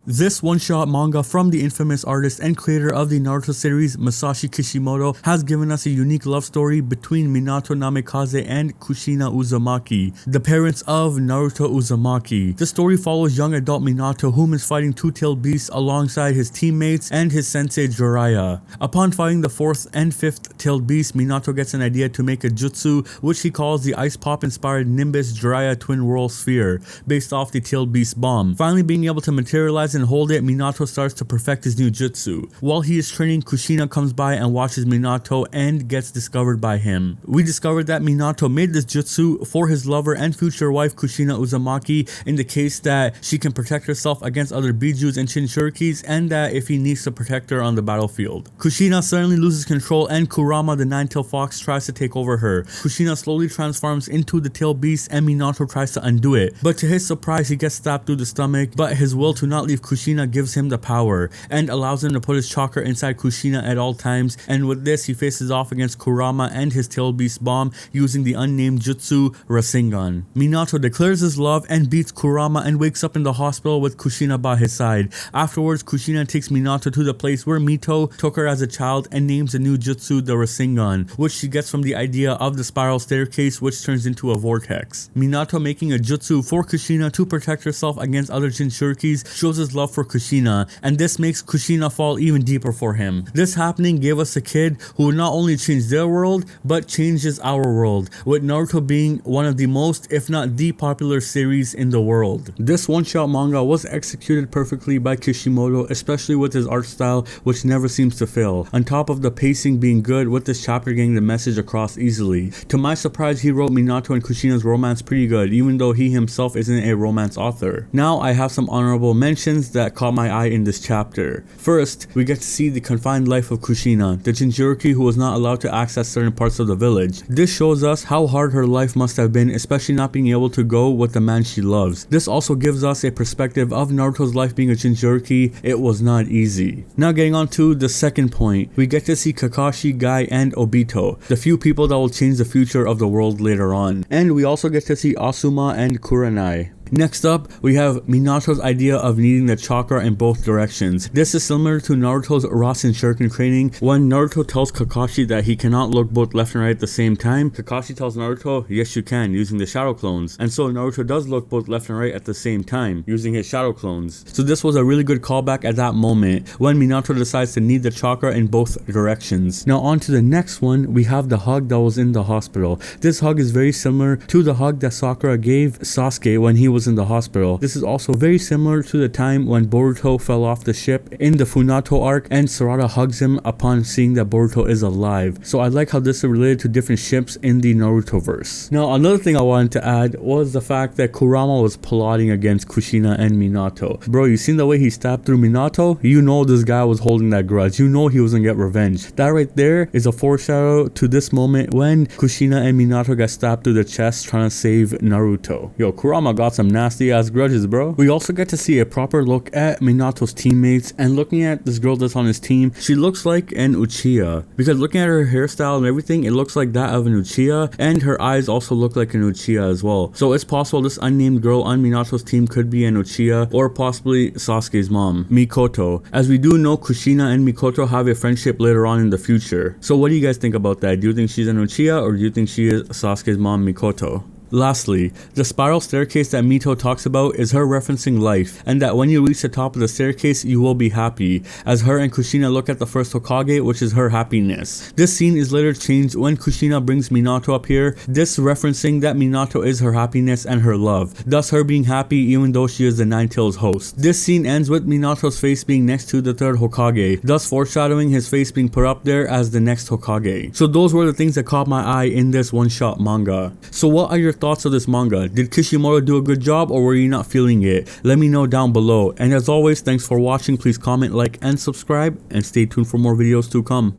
This one-shot manga from the infamous artist and creator of the Naruto series, Masashi Kishimoto, has given us a unique love story between Minato Namikaze and Kushina Uzumaki, the parents of Naruto Uzumaki. The story follows young adult Minato, whom is fighting two-tailed beasts alongside his teammates and his sensei Jiraiya. Upon fighting the fourth and fifth tailed beast, Minato gets an idea to make a jutsu, which he calls the Ice Pop inspired Nimbus Jiraiya Twin Whorl Sphere, based off the tailed beast bomb. Finally being able to materialize and hold it, Minato starts to perfect his new jutsu. While he is training, Kushina comes by and watches Minato and gets discovered by him. We discovered that Minato made this jutsu for his lover and future wife Kushina Uzumaki, in the case that she can protect herself against other bijus and Jinchurikis, and that if he needs to protect her on the battlefield. Kushina suddenly loses control and Kurama, the nine-tailed fox, tries to take over her. Kushina slowly transforms into the tailed beast and Minato tries to undo it, but to his surprise he gets stabbed through the stomach, but his will to not leave Kushina gives him the power and allows him to put his chakra inside Kushina at all times, and with this he faces off against Kurama and his tailed beast bomb using the unnamed jutsu Rasengan. Minato declares his love and beats Kurama and wakes up in the hospital with Kushina by his side. Afterwards, Kushina takes Minato to the place where Mito took her as a child and names the new jutsu the Rasengan, which she gets from the idea of the spiral staircase, which turns into a vortex. Minato making a jutsu for Kushina to protect herself against other Jinchurikis shows his love for Kushina, and this makes Kushina fall even deeper for him. This happening gave us a kid who would not only change their world, but changes our world, with Naruto being one of the most, if not the popular series in the world. This one-shot manga was executed perfectly by Kishimoto, especially with his art style, which never seems to fail, on top of the pacing being good, with this chapter getting the message across easily. To my surprise, he wrote Minato and Kushina's romance pretty good, even though he himself isn't a romance author. Now I have some honorable mentions that caught my eye in this chapter. First, we get to see the confined life of Kushina, the Jinchuriki who was not allowed to access certain parts of the village. This shows us how hard her life must have been, especially not being able to go with the man she loves. This also gives us a perspective of Naruto's life being a Jinchuriki. It was not easy. Now getting on to the second point, we get to see Kakashi, Guy, and Obito, the few people that will change the future of the world later on. And we also get to see Asuma and Kurenai. Next up, we have Minato's idea of needing the chakra in both directions. This is similar to Naruto's Rasengan training. When Naruto tells Kakashi that he cannot look both left and right at the same time, Kakashi tells Naruto, yes you can, using the shadow clones. And so Naruto does look both left and right at the same time, using his shadow clones. So this was a really good callback at that moment, when Minato decides to need the chakra in both directions. Now on to the next one, we have the hug that was in the hospital. This hug is very similar to the hug that Sakura gave Sasuke when he was in the hospital. This is also very similar to the time when Boruto fell off the ship in the Funato arc and Sarada hugs him upon seeing that Boruto is alive. So I like how this is related to different ships in the Naruto verse. Now another thing I wanted to add was the fact that Kurama was plotting against Kushina and Minato. Bro, you seen the way he stabbed through Minato? You know this guy was holding that grudge. You know he was gonna get revenge. That right there is a foreshadow to this moment when Kushina and Minato got stabbed through the chest trying to save Naruto. Yo, Kurama got some nasty ass grudges, bro. We also get to see a proper look at Minato's teammates, and looking at this girl that's on his team, she looks like an Uchiha, because looking at her hairstyle and everything, it looks like that of an Uchiha, and her eyes also look like an Uchiha as well. So it's possible this unnamed girl on Minato's team could be an Uchiha, or possibly Sasuke's mom, Mikoto, as we do know Kushina and Mikoto have a friendship later on in the future. So what do you guys think about that? Do you think she's an Uchiha, or do you think she is Sasuke's mom, Mikoto? Lastly, the spiral staircase that Mito talks about is her referencing life, and that when you reach the top of the staircase you will be happy, as her and Kushina look at the first Hokage, which is her happiness. This scene is later changed when Kushina brings Minato up here, this referencing that Minato is her happiness and her love, thus her being happy even though she is the Nine-Tails host. This scene ends with Minato's face being next to the third Hokage, thus foreshadowing his face being put up there as the next Hokage. So those were the things that caught my eye in this one-shot manga. So what are your thoughts of this manga? Did Kishimoto do a good job, or were you not feeling it? Let me know down below, and as always, thanks for watching. Please comment, like, and subscribe, and stay tuned for more videos to come.